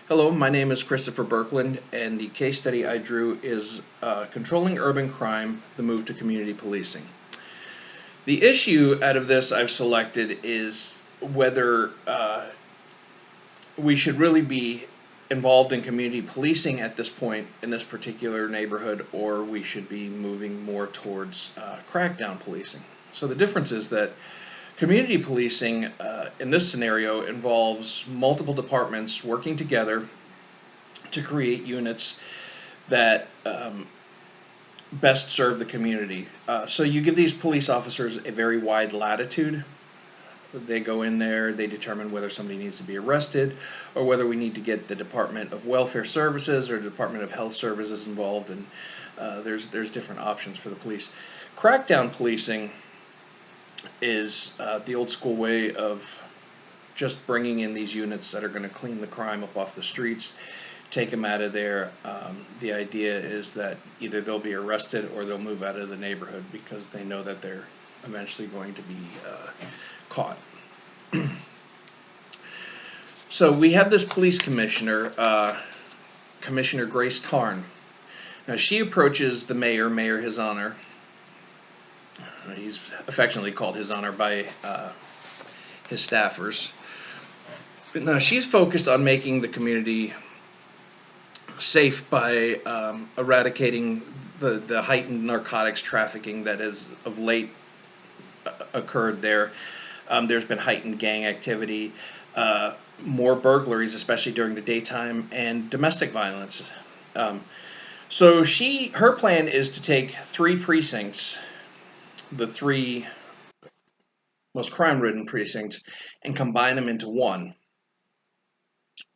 Hello, my name is Christopher Bearkland, and the case study I drew is Controlling Urban Crime, the Move to Community Policing. The issue out of this I've selected is whether we should really be involved in community policing at this point in this particular neighborhood, or we should be moving more towards crackdown policing. So the difference is that community policing in this scenario involves multiple departments working together to create units that best serve the community. So you give these police officers a very wide latitude. They go in there, they determine whether somebody needs to be arrested or whether we need to get the Department of Welfare Services or Department of Health Services involved, and there's different options for the police. Crackdown policing is the old school way of just bringing in these units that are going to clean the crime up off the streets, take them out of there. The idea is that either they'll be arrested or they'll move out of the neighborhood because they know that they're eventually going to be caught. So we have this police commissioner, Commissioner Grace Tarn. Now she approaches the mayor, Mayor His Honor. He's affectionately called His Honor by his staffers. Now she's focused on making the community safe by eradicating the heightened narcotics trafficking that has of late occurred there. There's been heightened gang activity, more burglaries, especially during the daytime, and domestic violence. So her plan is to take three precincts, the three most crime-ridden precincts, and combine them into one,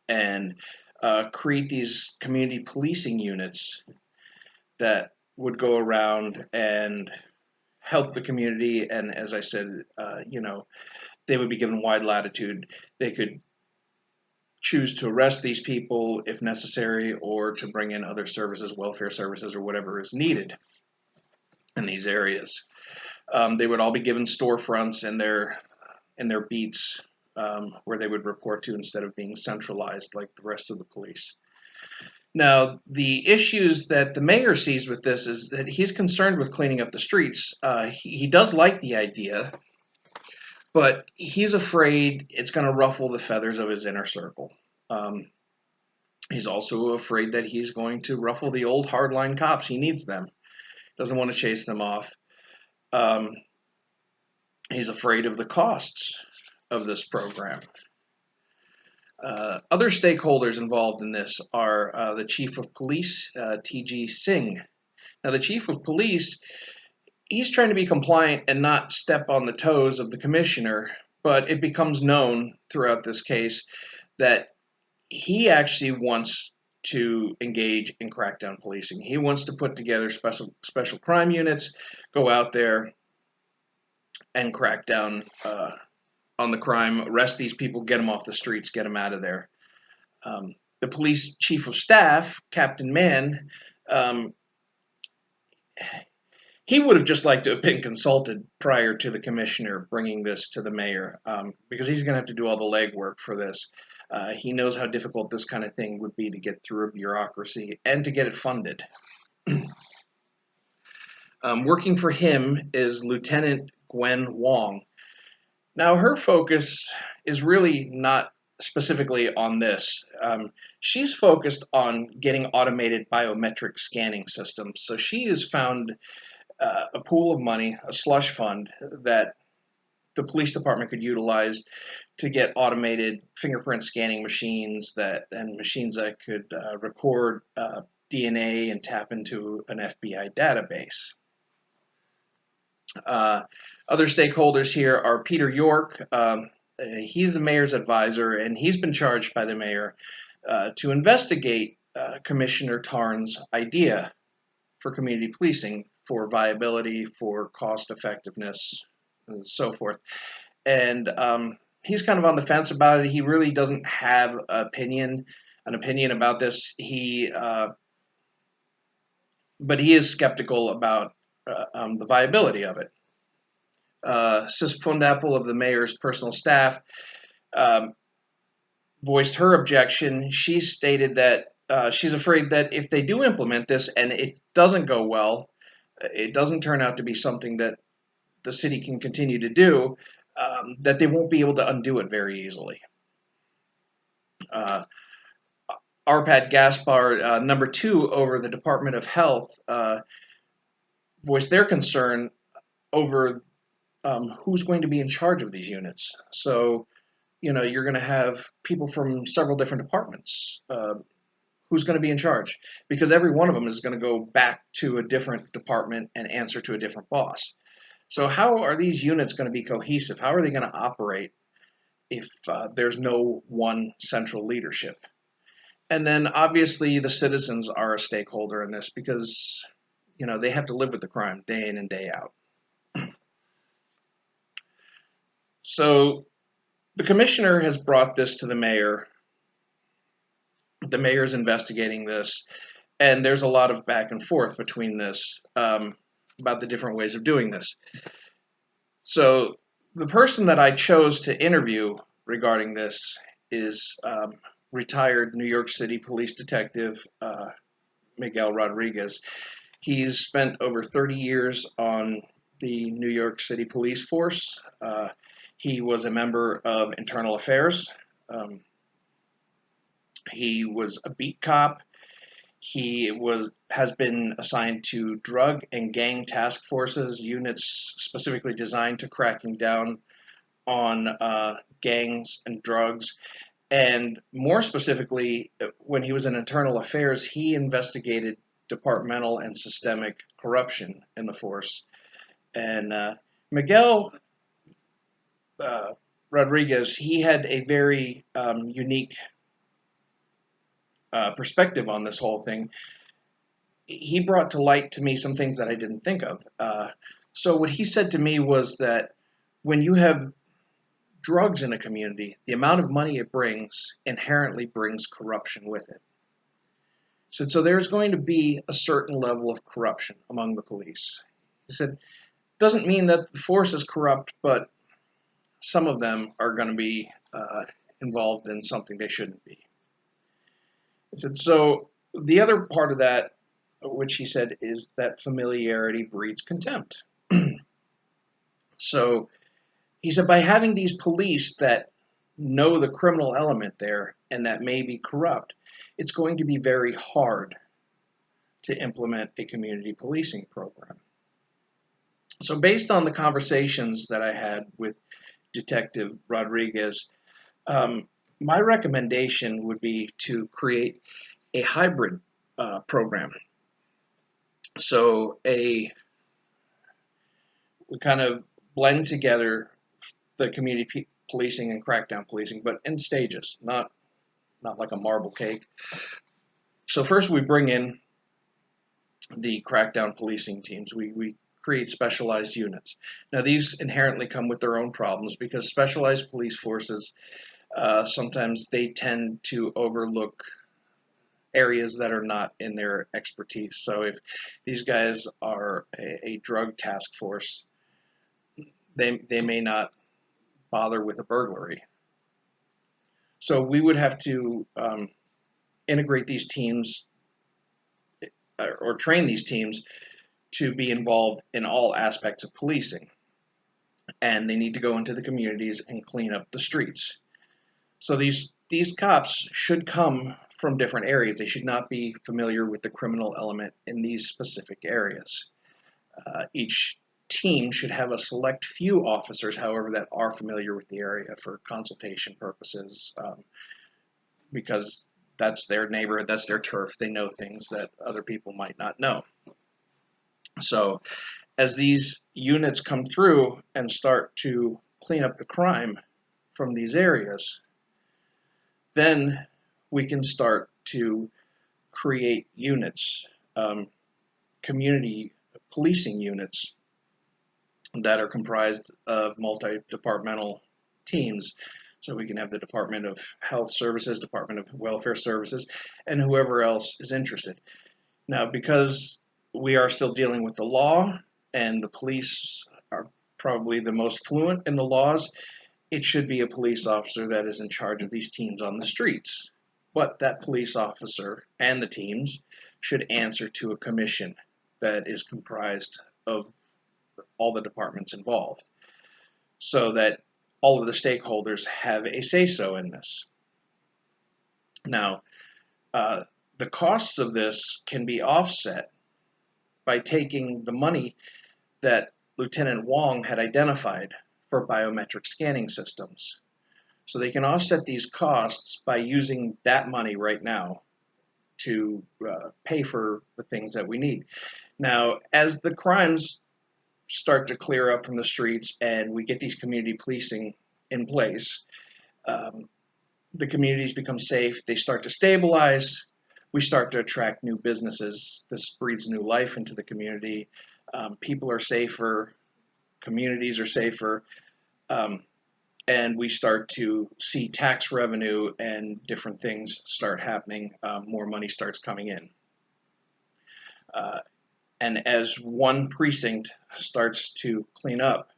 and create these community policing units that would go around and help the community. And as I said, they would be given wide latitude. They could choose to arrest these people if necessary, or to bring in other services, welfare services, or whatever is needed in these areas. They would all be given storefronts in their beats, where they would report to instead of being centralized like the rest of the police. Now, the issues that the mayor sees with this is that he's concerned with cleaning up the streets. He does like the idea, but he's afraid it's going to ruffle the feathers of his inner circle. He's also afraid that he's going to ruffle the old hardline cops. He needs them. Doesn't want to chase them off. He's afraid of the costs of this program. Other stakeholders involved in this are the Chief of Police, T.G. Singh. Now, the Chief of Police, he's trying to be compliant and not step on the toes of the commissioner, but it becomes known throughout this case that he actually wants to engage in crackdown policing. He wants to put together special crime units, go out there and crack down on the crime, arrest these people, get them off the streets, get them out of there. The police chief of staff, Captain Mann, he would have just liked to have been consulted prior to the commissioner bringing this to the mayor, because he's going to have to do all the legwork for this. He knows how difficult this kind of thing would be to get through a bureaucracy and to get it funded. Working for him is Lieutenant Gwen Wong. Now, her focus is really not specifically on this. She's focused on getting automated biometric scanning systems. So she has found a pool of money, a slush fund, that the police department could utilize to get automated fingerprint scanning machines and machines that could record DNA and tap into an FBI database. Other stakeholders here are Peter York. He's the mayor's advisor, and he's been charged by the mayor to investigate Commissioner Tarn's idea for community policing, for viability, for cost effectiveness, and so forth. And he's kind of on the fence about it. He really doesn't have an opinion about this. But he is skeptical about the viability of it. Sis Fundapple of the mayor's personal staff, voiced her objection. She stated that she's afraid that if they do implement this and it doesn't go well, it doesn't turn out to be something that the city can continue to do, that they won't be able to undo it very easily. Uh, Arpad Gaspar, number two over the Department of Health, voiced their concern over who's going to be in charge of these units. So, you're going to have people from several different departments. Who's going to be in charge? Because every one of them is going to go back to a different department and answer to a different boss. So, how are these units going to be cohesive? How are they going to operate if there's no one central leadership? And then obviously the citizens are a stakeholder in this because, they have to live with the crime day in and day out. So the commissioner has brought this to the mayor. The mayor's investigating this, and there's a lot of back and forth between this about the different ways of doing this. So the person that I chose to interview regarding this is retired New York City police detective Miguel Rodriguez. He's spent over 30 years on the New York City police force. He was a member of Internal Affairs. He was a beat cop. He has been assigned to drug and gang task forces, units specifically designed to cracking down on gangs and drugs. And more specifically, when he was in Internal Affairs, he investigated departmental and systemic corruption in the force. And Miguel Rodriguez, he had a very unique perspective on this whole thing. He brought to light to me some things that I didn't think of. So what he said to me was that when you have drugs in a community, the amount of money it brings inherently brings corruption with it. He said, so there's going to be a certain level of corruption among the police. He said, doesn't mean that the force is corrupt, but some of them are going to be involved in something they shouldn't be. He said, so the other part of that, which he said, is that familiarity breeds contempt. So he said, by having these police that know the criminal element there and that may be corrupt, it's going to be very hard to implement a community policing program. So based on the conversations that I had with Detective Rodriguez, my recommendation would be to create a hybrid program. So we kind of blend together the community policing and crackdown policing, but in stages, not like a marble cake. So first we bring in the crackdown policing teams. We create specialized units. Now these inherently come with their own problems because specialized police forces, sometimes they tend to overlook areas that are not in their expertise. So if these guys are a drug task force, they may not bother with a burglary. So we would have to integrate these teams or train these teams to be involved in all aspects of policing. And they need to go into the communities and clean up the streets. So these cops should come from different areas. They should not be familiar with the criminal element in these specific areas. Each team should have a select few officers, however, that are familiar with the area for consultation purposes, because that's their neighborhood, that's their turf. They know things that other people might not know. So as these units come through and start to clean up the crime from these areas, then we can start to create units, community policing units that are comprised of multi-departmental teams. So we can have the Department of Health Services, Department of Welfare Services, and whoever else is interested. Now, because we are still dealing with the law, and the police are probably the most fluent in the laws, it should be a police officer that is in charge of these teams on the streets. But that police officer and the teams should answer to a commission that is comprised of all the departments involved, so that all of the stakeholders have a say-so in this. Now, the costs of this can be offset by taking the money that Lieutenant Wong had identified for biometric scanning systems. So they can offset these costs by using that money right now to pay for the things that we need. Now, as the crimes start to clear up from the streets and we get these community policing in place, the communities become safe, they start to stabilize, we start to attract new businesses. This breathes new life into the community. People are safer, communities are safer, and we start to see tax revenue and different things start happening. More money starts coming in. And as one precinct starts to clean up,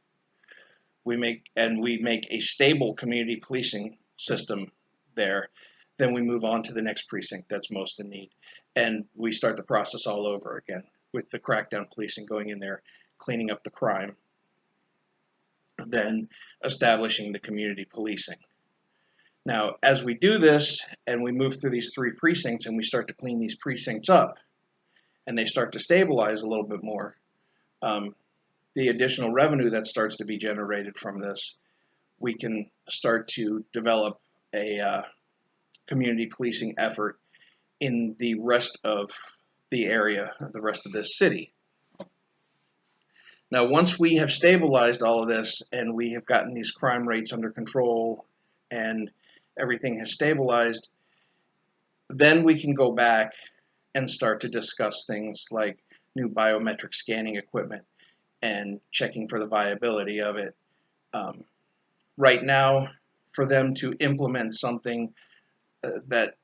we make a stable community policing system there, then we move on to the next precinct that's most in need. And we start the process all over again with the crackdown policing, going in there, cleaning up the crime, then establishing the community policing. Now, as we do this and we move through these 3 precincts and we start to clean these precincts up and they start to stabilize a little bit more, the additional revenue that starts to be generated from this, we can start to develop a community policing effort in the rest of the area, the rest of this city. Now, once we have stabilized all of this and we have gotten these crime rates under control and everything has stabilized, then we can go back and start to discuss things like new biometric scanning equipment and checking for the viability of it. Right now, for them to implement something that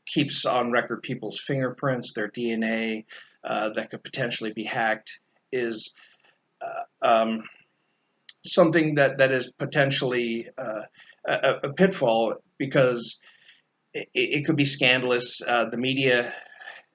keeps on record people's fingerprints, their DNA, that could potentially be hacked, is something that is potentially a pitfall, because it could be scandalous. The media,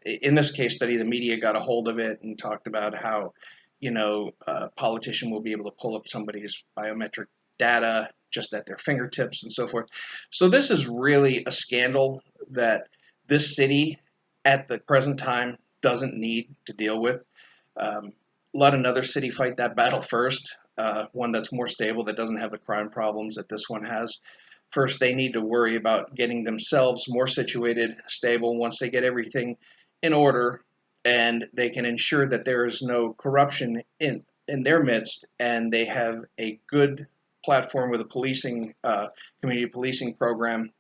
in this case study, the media got a hold of it and talked about how, a politician will be able to pull up somebody's biometric data just at their fingertips and so forth. So this is really a scandal that this city at the present time doesn't need to deal with. Let another city fight that battle first, one that's more stable, that doesn't have the crime problems that this one has. First, they need to worry about getting themselves more situated, stable. Once they get everything in order and they can ensure that there is no corruption in their midst, and they have a good platform with a policing, community policing program,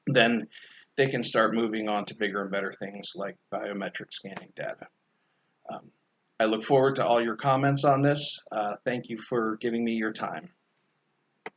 then they can start moving on to bigger and better things like biometric scanning data. I look forward to all your comments on this. Thank you for giving me your time.